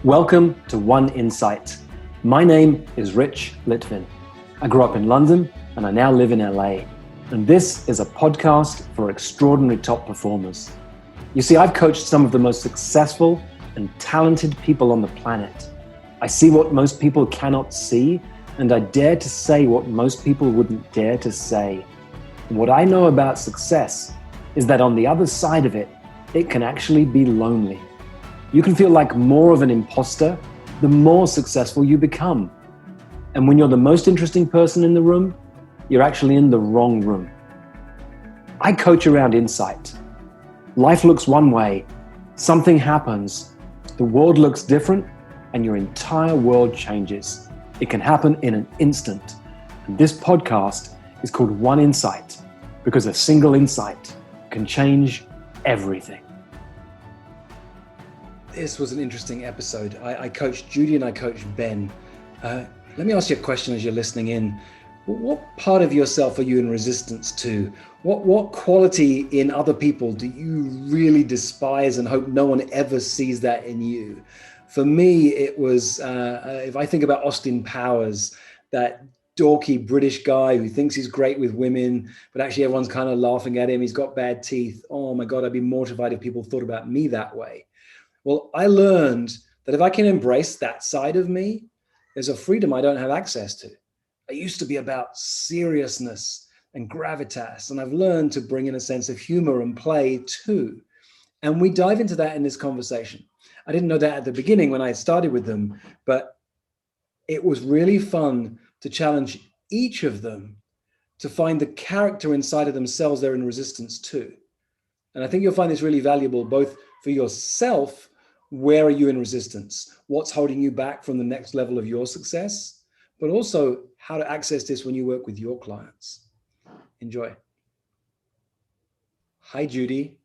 Welcome to One Insight. My name is Rich Litvin. I grew up in London and I now live in LA. And this is a podcast for extraordinary top performers. You see, I've coached some of the most successful and talented people on the planet. I see what most people cannot see, and I dare to say what most people wouldn't dare to say. And what I know about success is that on the other side of it, it can actually be lonely. You can feel like more of an imposter the more successful you become. And when you're the most interesting person in the room, you're actually in the wrong room. I coach around insight. Life looks one way, something happens, the world looks different, and your entire world changes. It can happen in an instant. And this podcast is called One Insight because a single insight can change everything. This was an interesting episode. I coached Judy and I coached Ben. Let me ask you a question as you're listening in. What part of yourself are you in resistance to? What quality in other people do you really despise and hope no one ever sees that in you? For me, it was, if I think about Austin Powers, that dorky British guy who thinks he's great with women, but actually everyone's kind of laughing at him. He's got bad teeth. Oh my God, I'd be mortified if people thought about me that way. Well, I learned that if I can embrace that side of me, there's a freedom I don't have access to. I used to be about seriousness and gravitas, and I've learned to bring in a sense of humor and play too. And we dive into that in this conversation. I didn't know that at the beginning when I started with them, but it was really fun to challenge each of them to find the character inside of themselves they're in resistance to. And I think you'll find this really valuable both for yourself. Where are you in resistance? What's holding you back from the next level of your success? But also how to access this when you work with your clients. Enjoy. Hi, Judy.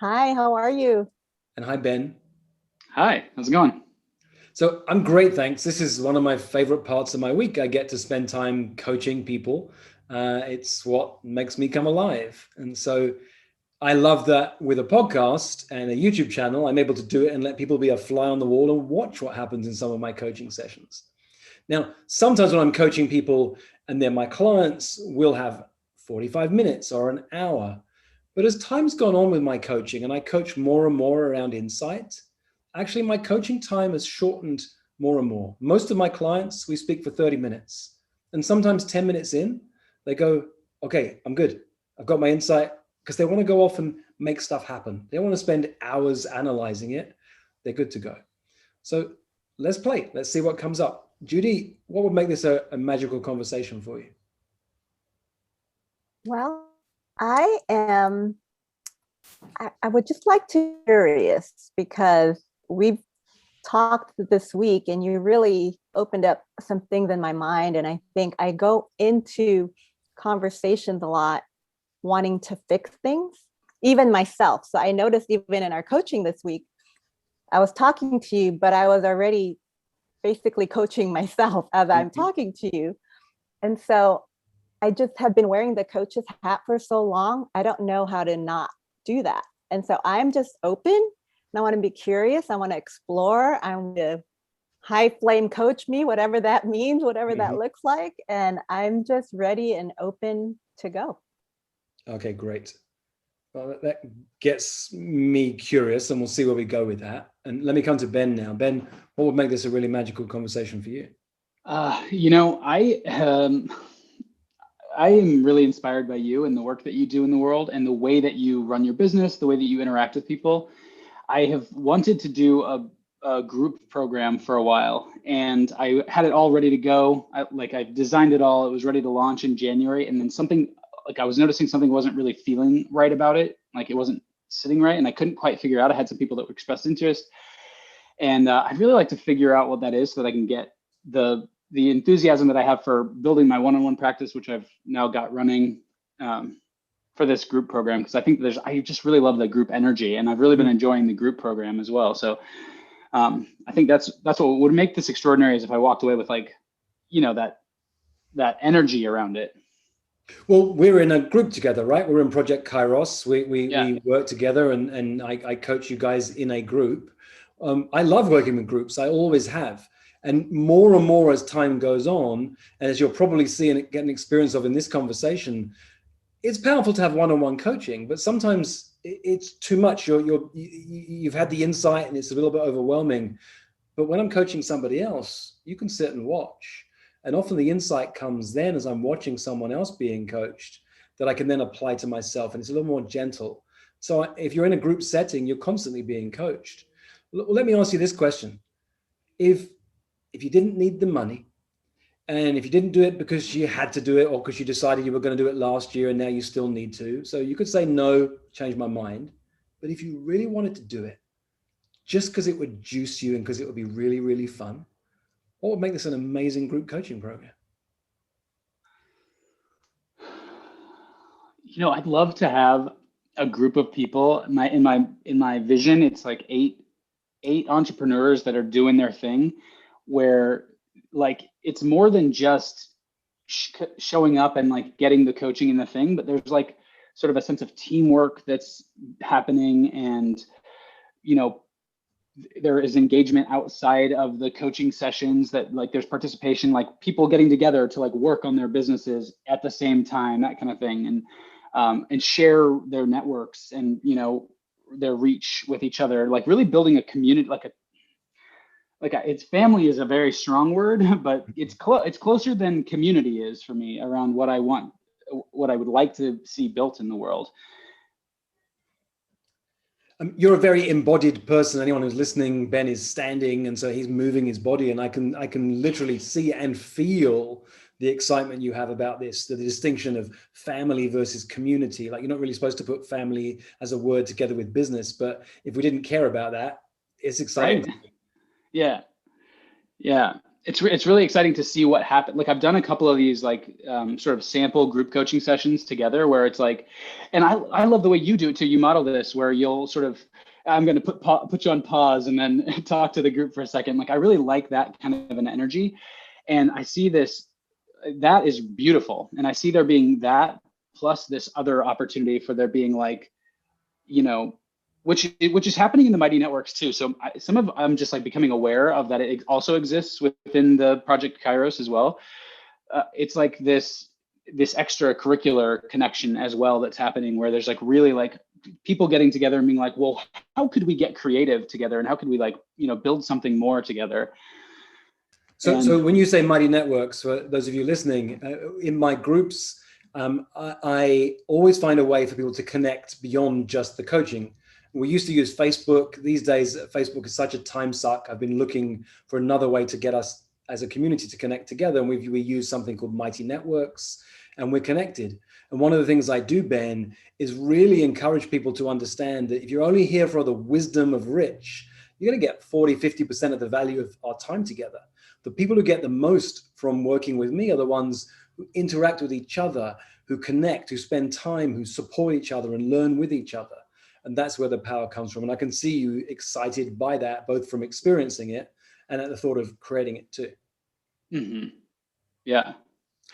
Hi, how are you? And hi, Ben. Hi, how's it going? So I'm great, thanks. This is one of my favorite parts of my week. I get to spend time coaching people. It's what makes me come alive. And so I love that with a podcast and a YouTube channel, I'm able to do it and let people be a fly on the wall and watch what happens in some of my coaching sessions. Now, sometimes when I'm coaching people and they're my clients, we'll have 45 minutes or an hour. But as time's gone on with my coaching and I coach more and more around insight, actually my coaching time has shortened more and more. Most of my clients, we speak for 30 minutes. And sometimes 10 minutes in, they go, okay, I'm good. I've got my insight. Because they want to go off and make stuff happen. They don't want to spend hours analyzing it. They're good to go. So let's play. Let's see what comes up. Judy, what would make this a magical conversation for you? Well, I would just like to be curious because we've talked this week and you really opened up some things in my mind. And I think I go into conversations a lot wanting to fix things, even myself. So I noticed even in our coaching this week, I was talking to you, but I was already basically coaching myself as I'm talking to you. And so I just have been wearing the coach's hat for so long. I don't know how to not do that. And so I'm just open and I want to be curious. I want to explore. I want to high flame coach me, whatever that means, whatever that looks like. And I'm just ready and open to go. Okay, great. Well, that gets me curious and we'll see where we go with that. And let me come to Ben now. Ben, what would make this a really magical conversation for you? I am really inspired by you and the work that you do in the world and the way that you run your business, the way that you interact with people. I have wanted to do a group program for a while and I had it all ready to go. I designed it all. It was ready to launch in January. And then I was noticing something wasn't really feeling right about it. Like it wasn't sitting right. And I couldn't quite figure out. I had some people that expressed interest. And I'd really like to figure out what that is so that I can get the enthusiasm that I have for building my one-on-one practice, which I've now got running for this group program. Because I think I just really love the group energy. And I've really been enjoying the group program as well. So I think that's what would make this extraordinary is if I walked away with that energy around it. Well, we're in a group together, right? We're in Project Kairos. We work together and I coach you guys in a group. I love working with groups. I always have. And more as time goes on, and as you're probably seeing it, getting experience of in this conversation, it's powerful to have one-on-one coaching, but sometimes it's too much. You've had the insight and it's a little bit overwhelming. But when I'm coaching somebody else, you can sit and watch. And often the insight comes then as I'm watching someone else being coached that I can then apply to myself. And it's a little more gentle. So if you're in a group setting, you're constantly being coached. Let me ask you this question. If you didn't need the money, and if you didn't do it because you had to do it or because you decided you were going to do it last year and now you still need to, so you could say, no, change my mind. But if you really wanted to do it, just because it would juice you and because it would be really, really fun, what would make this an amazing group coaching program? I'd love to have a group of people. In my vision, it's like eight entrepreneurs that are doing their thing, where like it's more than just showing up and like getting the coaching in the thing, but there's like sort of a sense of teamwork that's happening, and there is engagement outside of the coaching sessions, that like there's participation, like people getting together to like work on their businesses at the same time, that kind of thing, and share their networks and their reach with each other, like really building a community, it's family is a very strong word, but it's closer than community is for me around what I want, what I would like to see built in the world. You're a very embodied person. Anyone who's listening, Ben is standing, and so he's moving his body, and I can literally see and feel the excitement you have about this, the distinction of family versus community. Like, you're not really supposed to put family as a word together with business, but if we didn't care about that, it's exciting. Right. Yeah. It's really exciting to see what happened. Like, I've done a couple of these like sort of sample group coaching sessions together, where it's like, and I love the way you do it too. You model this where you'll sort of, I'm going to put you on pause and then talk to the group for a second. Like, I really like that kind of an energy. And I see this, that is beautiful. And I see there being that plus this other opportunity for there being like, which is happening in the Mighty Networks too. So I'm just like becoming aware of that. It also exists within the Project Kairos as well. It's like this extracurricular connection as well that's happening, where there's like really like people getting together and being like, well, how could we get creative together, and how could we like build something more together? So when you say Mighty Networks, for those of you listening, in my groups, I always find a way for people to connect beyond just the coaching. We used to use Facebook. These days, Facebook is such a time suck. I've been looking for another way to get us as a community to connect together. And we use something called Mighty Networks, and we're connected. And one of the things I do, Ben, is really encourage people to understand that if you're only here for the wisdom of Rich, you're going to get 40-50% of the value of our time together. The people who get the most from working with me are the ones who interact with each other, who connect, who spend time, who support each other and learn with each other. And that's where the power comes from. And I can see you excited by that, both from experiencing it and at the thought of creating it too. Mm-hmm. Yeah.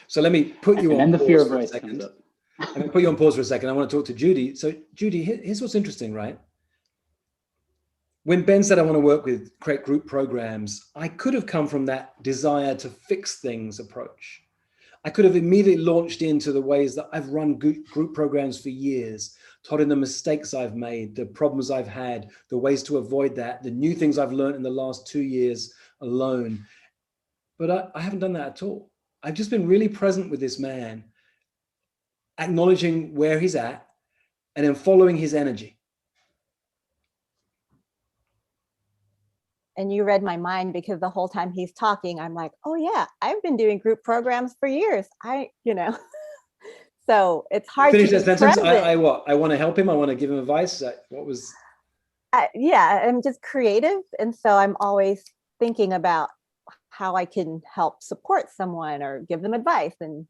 So let me put you on pause for a second. Let me put you on pause for a second. I want to talk to Judy. So Judy, here's what's interesting, right? When Ben said I want to create group programs, I could have come from that desire to fix things approach. I could have immediately launched into the ways that I've run group programs for years, taught in the mistakes I've made, the problems I've had, the ways to avoid that, the new things I've learned in the last 2 years alone. But I haven't done that at all. I've just been really present with this man, acknowledging where he's at and then following his energy. And you read my mind, because the whole time he's talking, I'm like, oh yeah, I've been doing group programs for years. So it's hard Finish to that sentence. present. I want to help him. I want to give him advice. What was? Yeah, I'm just creative. And so I'm always thinking about how I can help support someone or give them advice and,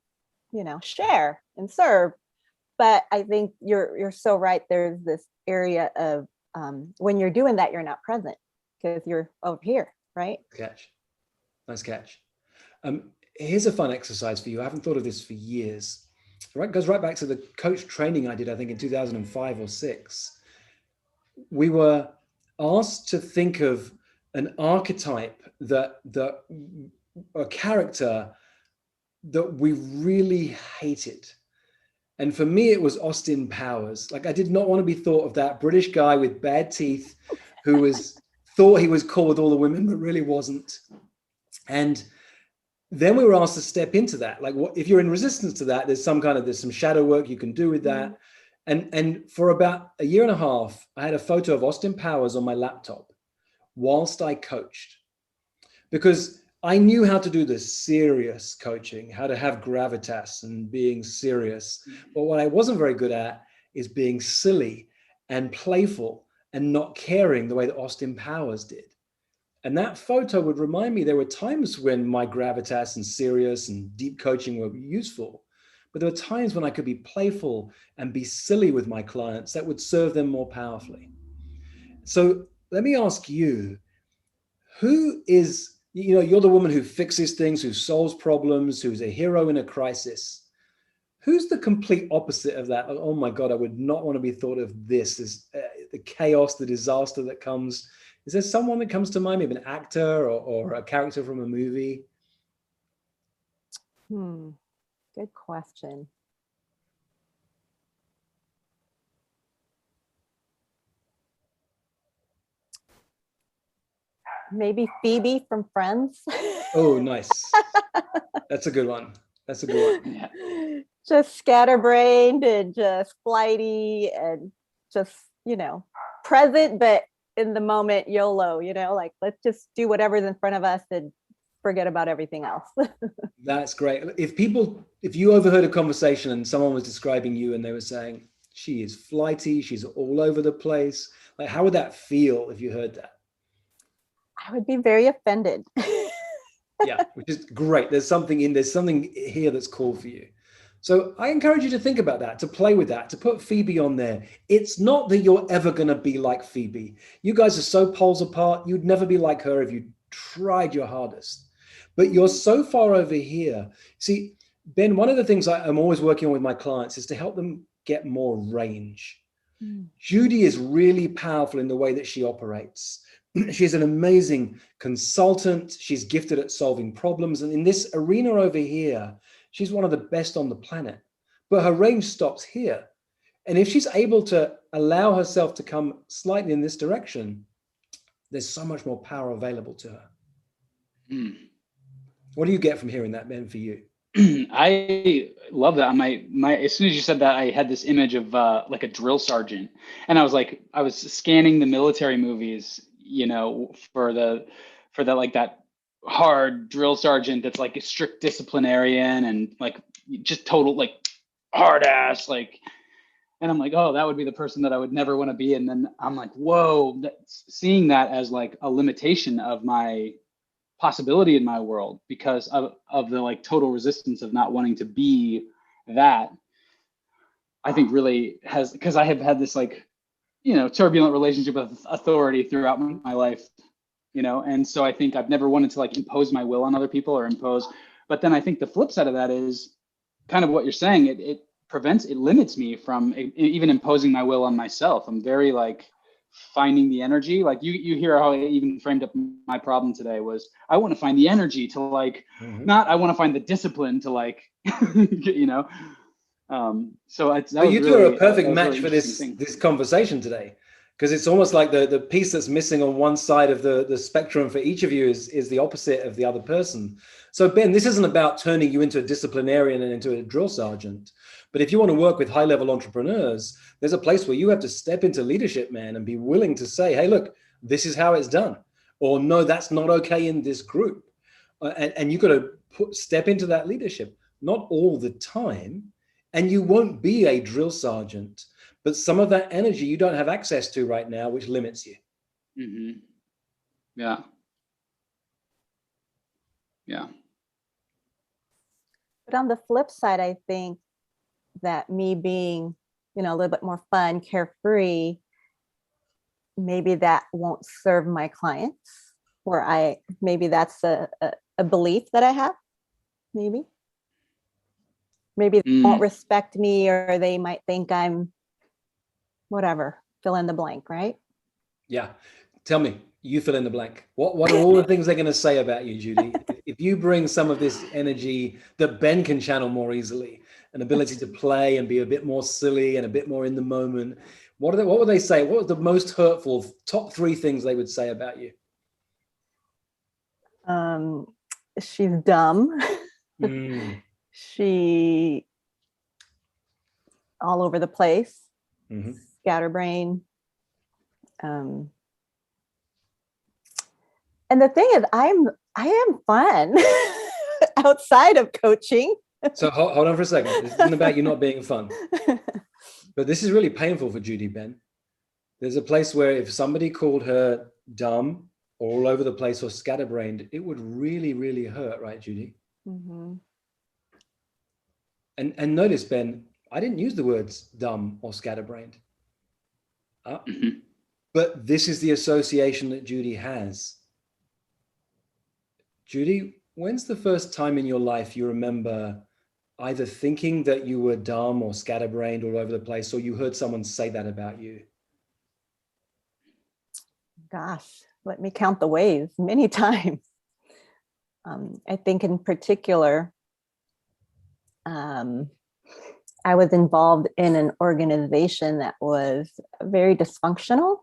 share and serve. But I think you're so right. There's this area of when you're doing that, you're not present because you're over here, right? Nice catch. Here's a fun exercise for you. I haven't thought of this for years. Right, goes right back to the coach training I did, I think in 2005 or 6. We were asked to think of an archetype that a character that we really hated. And for me, it was Austin Powers. Like, I did not want to be thought of that British guy with bad teeth who thought he was cool with all the women, but really wasn't. And then we were asked to step into that. Like, what if you're in resistance to that? There's some shadow work you can do with that. And for about a year and a half, I had a photo of Austin Powers on my laptop whilst I coached, because I knew how to do the serious coaching, how to have gravitas and being serious. But what I wasn't very good at is being silly and playful and not caring the way that Austin Powers did. And that photo would remind me there were times when my gravitas and serious and deep coaching were useful, but there were times when I could be playful and be silly with my clients that would serve them more powerfully. So let me ask you, who is, you're the woman who fixes things, who solves problems, who's a hero in a crisis. Who's the complete opposite of that? Oh my God, I would not want to be thought of this as the chaos, the disaster that comes. Is there someone that comes to mind, maybe an actor or a character from a movie? Good question. Maybe Phoebe from Friends. Oh, nice. That's a good one. That's a good one. Yeah. Just scatterbrained and just flighty and just, present, but in the moment, YOLO, like, let's just do whatever's in front of us and forget about everything else. That's great. If you overheard a conversation and someone was describing you and they were saying, she is flighty, she's all over the place, like, how would that feel if you heard that? I would be very offended. Yeah, which is great. There's something here that's cool for you. So I encourage you to think about that, to play with that, to put Phoebe on there. It's not that you're ever going to be like Phoebe. You guys are so poles apart. You'd never be like her if you tried your hardest. But you're so far over here. See, Ben, one of the things I'm always working on with my clients is to help them get more range. Judy is really powerful in the way that she operates. She's an amazing consultant. She's gifted at solving problems. And in this arena over here, she's one of the best on the planet. But her range stops here. And if she's able to allow herself to come slightly in this direction, there's so much more power available to her. What do you get from hearing that, Ben, for you? I love that. As soon as you said that, I had this image of like a drill sergeant, and I was scanning the military movies, for that hard drill sergeant that's like a strict disciplinarian and like just total like hard ass like, and I'm like, oh, that would be the person that I would never want to be. And then I'm like, whoa, seeing that as like a limitation of my possibility in my world because of the like total resistance of not wanting to be that, I think really has, because I have had this like, turbulent relationship with authority throughout my life, and so I think I've never wanted to like impose my will on other people or but then I think the flip side of that is kind of what you're saying. It limits me from even imposing my will on myself. I'm very like finding the energy. Like you hear how I even framed up my problem today was I want to find the energy to like, not I want to find the discipline to like, so you two are a perfect match for this conversation today, because it's almost like the piece that's missing on one side of the spectrum for each of you is the opposite of the other person. So Ben, this isn't about turning you into a disciplinarian and into a drill sergeant. But if you want to work with high-level entrepreneurs, there's a place where you have to step into leadership, man, and be willing to say, hey, look, this is how it's done. Or no, that's not okay in this group. And you've got to step into that leadership, not all the time. And you won't be a drill sergeant, but some of that energy you don't have access to right now, which limits you. Mm-hmm. Yeah. Yeah. But on the flip side, I think that me being, a little bit more fun, carefree, maybe that won't serve my clients, or maybe that's a belief that I have, maybe they won't respect me, or they might think I'm whatever, fill in the blank, right? Yeah. Tell me, you fill in the blank. What are all the things they're going to say about you, Judy? If you bring some of this energy that Ben can channel more easily, an ability to play and be a bit more silly and a bit more in the moment, what would they say? What was the most hurtful top 3 things they would say about you? She's dumb. Mm. She all over the place, Mm-hmm. scatterbrain. And the thing is, I am fun outside of coaching. So hold on for a second. This isn't about you not being fun, but this is really painful for Judy, Ben. There's a place where if somebody called her dumb, or all over the place, or scatterbrained, it would really, really hurt, right, Judy? Mm-hmm. And notice, Ben, I didn't use the words dumb or scatterbrained. But this is the association that Judy has. Judy, when's the first time in your life you remember either thinking that you were dumb or scatterbrained all over the place, or you heard someone say that about you? Gosh, let me count the ways. Many times. I think in particular, I was involved in an organization that was very dysfunctional,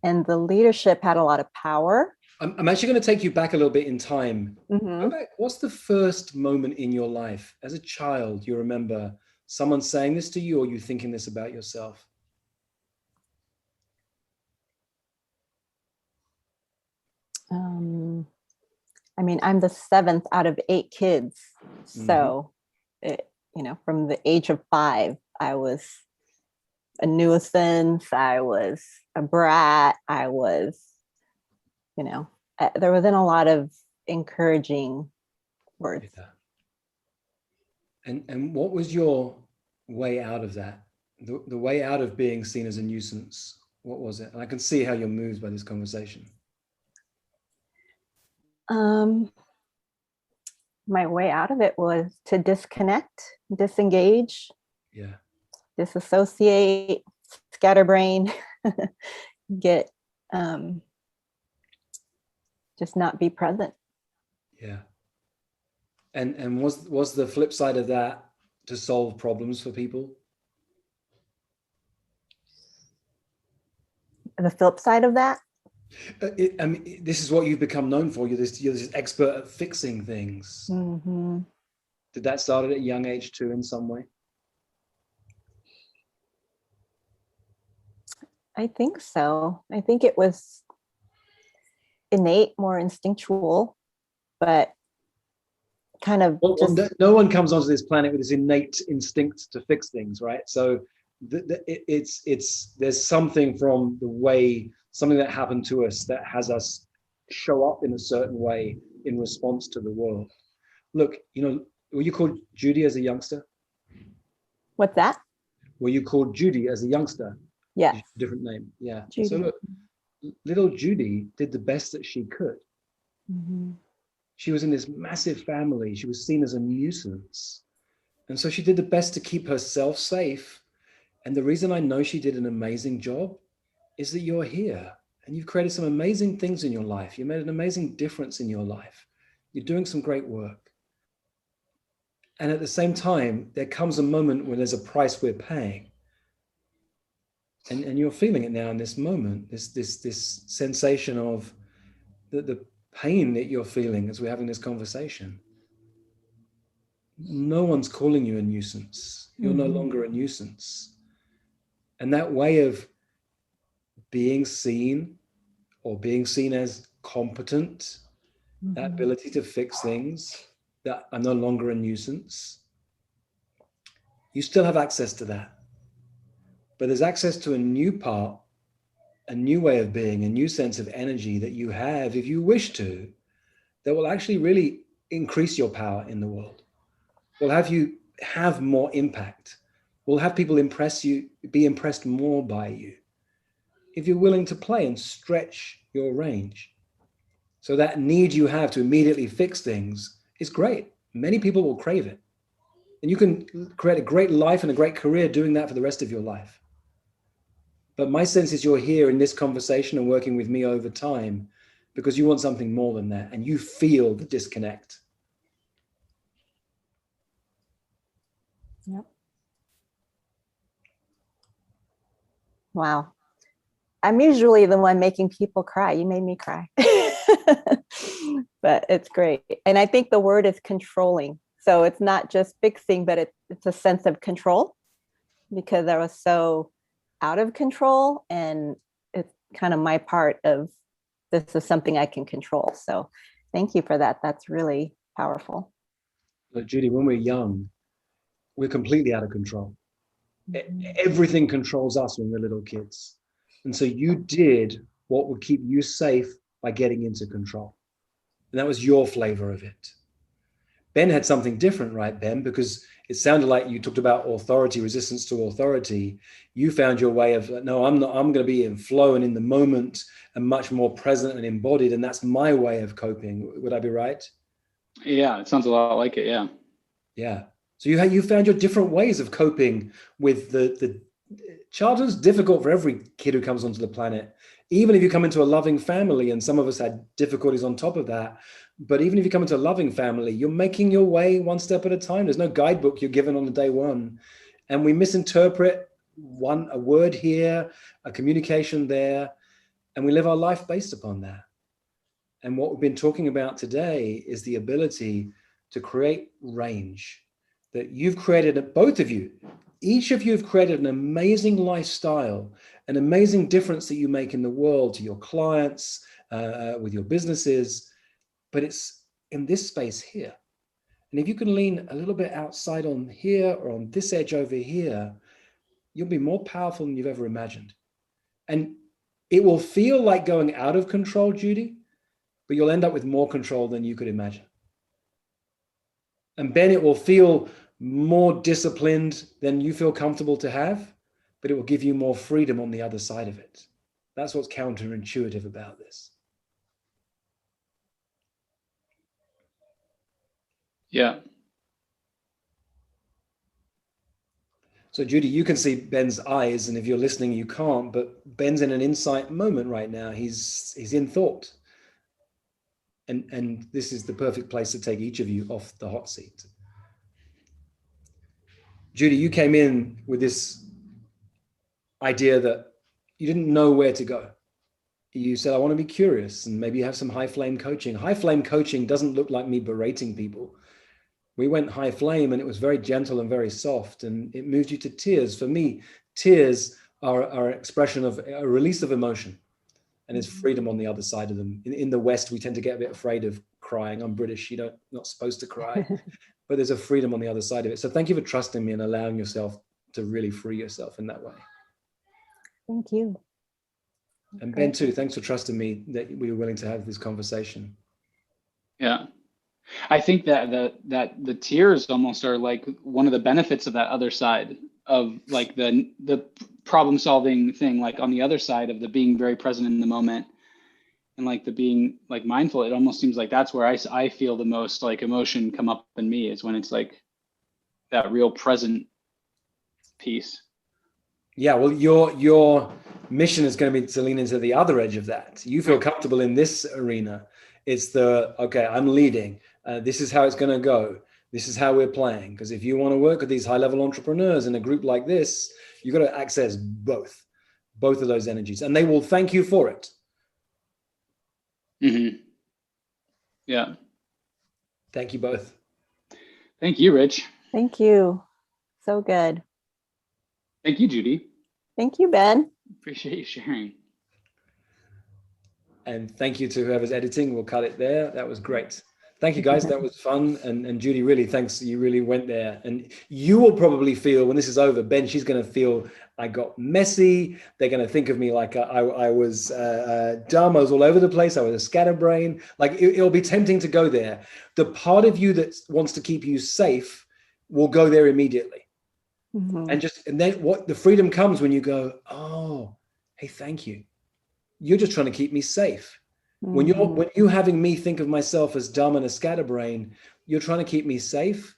and the leadership had a lot of power. I'm actually going to take you back a little bit in time. Mm-hmm. Go back. What's the first moment in your life as a child you remember someone saying this to you, or you thinking this about yourself? I mean, I'm the 7th out of 8 kids. So, from the age of 5, I was a nuisance. I was a brat. I was, there wasn't a lot of encouraging words. Yeah. And what was your way out of that? The way out of being seen as a nuisance? What was it? And I can see how you're moved by this conversation. My way out of it was to disconnect, disengage, disassociate, scatterbrain, get, just not be present. Yeah. And was the flip side of that to solve problems for people? The flip side of that? I mean, this is what you've become known for. You're this expert at fixing things. Mm-hmm. Did that start at a young age too, in some way? I think so. I think it was innate, more instinctual, but kind of no one comes onto this planet with this innate instinct to fix things, right? So there's something from the way, something that happened to us that has us show up in a certain way in response to the world. Look, were you called Judy as a youngster? What's that? Were you called Judy as a youngster? Yeah. Different name. Yeah. Judy. So look, little Judy did the best that she could. Mm-hmm. She was in this massive family. She was seen as a nuisance. And so she did the best to keep herself safe. And the reason I know she did an amazing job is that you're here and you've created some amazing things in your life. You made an amazing difference in your life. You're doing some great work. And at the same time, there comes a moment when there's a price we're paying. And you're feeling it now in this moment, this sensation of the pain that you're feeling as we're having this conversation. No one's calling you a nuisance. You're no longer a nuisance. And that way of being seen or being seen as competent, that ability to fix things, that are no longer a nuisance, you still have access to that. But there's access to a new part, a new way of being, a new sense of energy that you have, if you wish to, that will actually really increase your power in the world. Will have you have more impact. Will have people be impressed more by you, if you're willing to play and stretch your range. So that need you have to immediately fix things is great. Many people will crave it. And you can create a great life and a great career doing that for the rest of your life. But my sense is you're here in this conversation and working with me over time because you want something more than that, and you feel the disconnect. Yep. Wow. I'm usually the one making people cry. You made me cry. But it's great. And I think the word is controlling. So it's not just fixing, but it's a sense of control, because I was so out of control. And it's kind of my part of this is something I can control. So thank you for that. That's really powerful. Look, Judy, when we're young, we're completely out of control. Everything controls us when we're little kids. And so you did what would keep you safe by getting into control. And that was your flavor of it. Ben had something different, right, Ben? Because it sounded like you talked about authority, resistance to authority. You found your way of, no, I'm going to be in flow and in the moment and much more present and embodied. And that's my way of coping. Would I be right? Yeah, it sounds a lot like it. Yeah. Yeah. So you found your different ways of coping with the childhood's difficult for every kid who comes onto the planet. Even if you come into a loving family, and some of us had difficulties on top of that, but even if you come into a loving family, you're making your way one step at a time. There's no guidebook you're given on the day one. And we misinterpret a word here, a communication there, and we live our life based upon that. And what we've been talking about today is the ability to create range that you've created, both of you. Each of you have created an amazing lifestyle, an amazing difference that you make in the world to your clients, with your businesses, but it's in this space here. And if you can lean a little bit outside on here or on this edge over here, you'll be more powerful than you've ever imagined. And it will feel like going out of control, Judy, but you'll end up with more control than you could imagine. And Ben, it will feel more disciplined than you feel comfortable to have, but it will give you more freedom on the other side of it. That's what's counterintuitive about this. Yeah. So Judy, you can see Ben's eyes, and if you're listening, you can't, but Ben's in an insight moment right now. He's in thought. And this is the perfect place to take each of you off the hot seat. Judy, you came in with this idea that you didn't know where to go. You said, I want to be curious and maybe have some high flame coaching. High flame coaching doesn't look like me berating people. We went high flame and it was very gentle and very soft, and it moved you to tears. For me, tears are an expression of a release of emotion, and it's freedom on the other side of them. In the West, we tend to get a bit afraid of crying. I'm British, not supposed to cry. But there's a freedom on the other side of it. So thank you for trusting me and allowing yourself to really free yourself in that way. Thank you. And Ben too, thanks for trusting me that we were willing to have this conversation. Yeah. I think that the tears almost are like one of the benefits of that other side of like the problem solving thing, like on the other side of the being very present in the moment and like the being like mindful. It almost seems like that's where I feel the most like emotion come up in me, is when it's like that real present piece. Yeah, well, your mission is going to be to lean into the other edge of that. You feel comfortable in this arena. It's okay, I'm leading. This is how it's going to go. This is how we're playing. Because if you want to work with these high-level entrepreneurs in a group like this, you've got to access both of those energies, and they will thank you for it. Mm-hmm. Yeah. Thank you both. Thank you, Rich. Thank you. So good. Thank you, Judy. Thank you, Ben. Appreciate you sharing. And thank you to whoever's editing. We'll cut it there. That was great. Thank you, guys. That was fun. And Judy, really, thanks. You really went there. And you will probably feel when this is over, Ben, she's going to feel I got messy. They're going to think of me like I was dumb. I was all over the place. I was a scatterbrain. Like it'll be tempting to go there. The part of you that wants to keep you safe will go there immediately. Mm-hmm. And then what the freedom comes when you go, oh, hey, thank you. You're just trying to keep me safe. Mm-hmm. When you're having me think of myself as dumb and a scatterbrain, you're trying to keep me safe,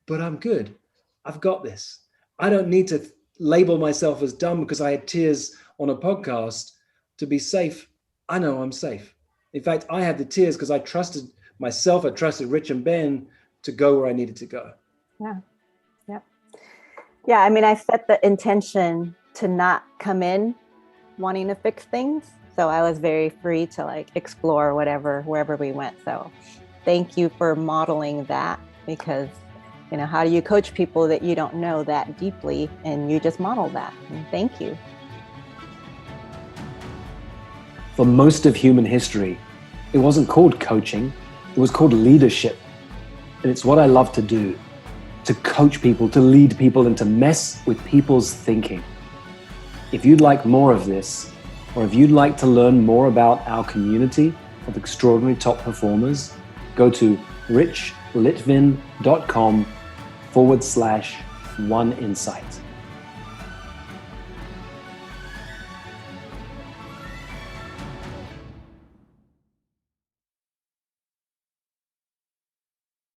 but I'm good. I've got this. I don't need to label myself as dumb because I had tears on a podcast to be safe. I know I'm safe. In fact, I had the tears because I trusted myself. I trusted Rich and Ben to go where I needed to go. Yeah. Yeah. Yeah. I mean, I set the intention to not come in wanting to fix things. So I was very free to like explore wherever we went. So thank you for modeling that, because, you know, how do you coach people that you don't know that deeply, and you just model that? And thank you. For most of human history, it wasn't called coaching, it was called leadership. And it's what I love to do, to coach people, to lead people, and to mess with people's thinking. If you'd like more of this, or if you'd like to learn more about our community of extraordinary top performers, go to richlitvin.com/oneinsight.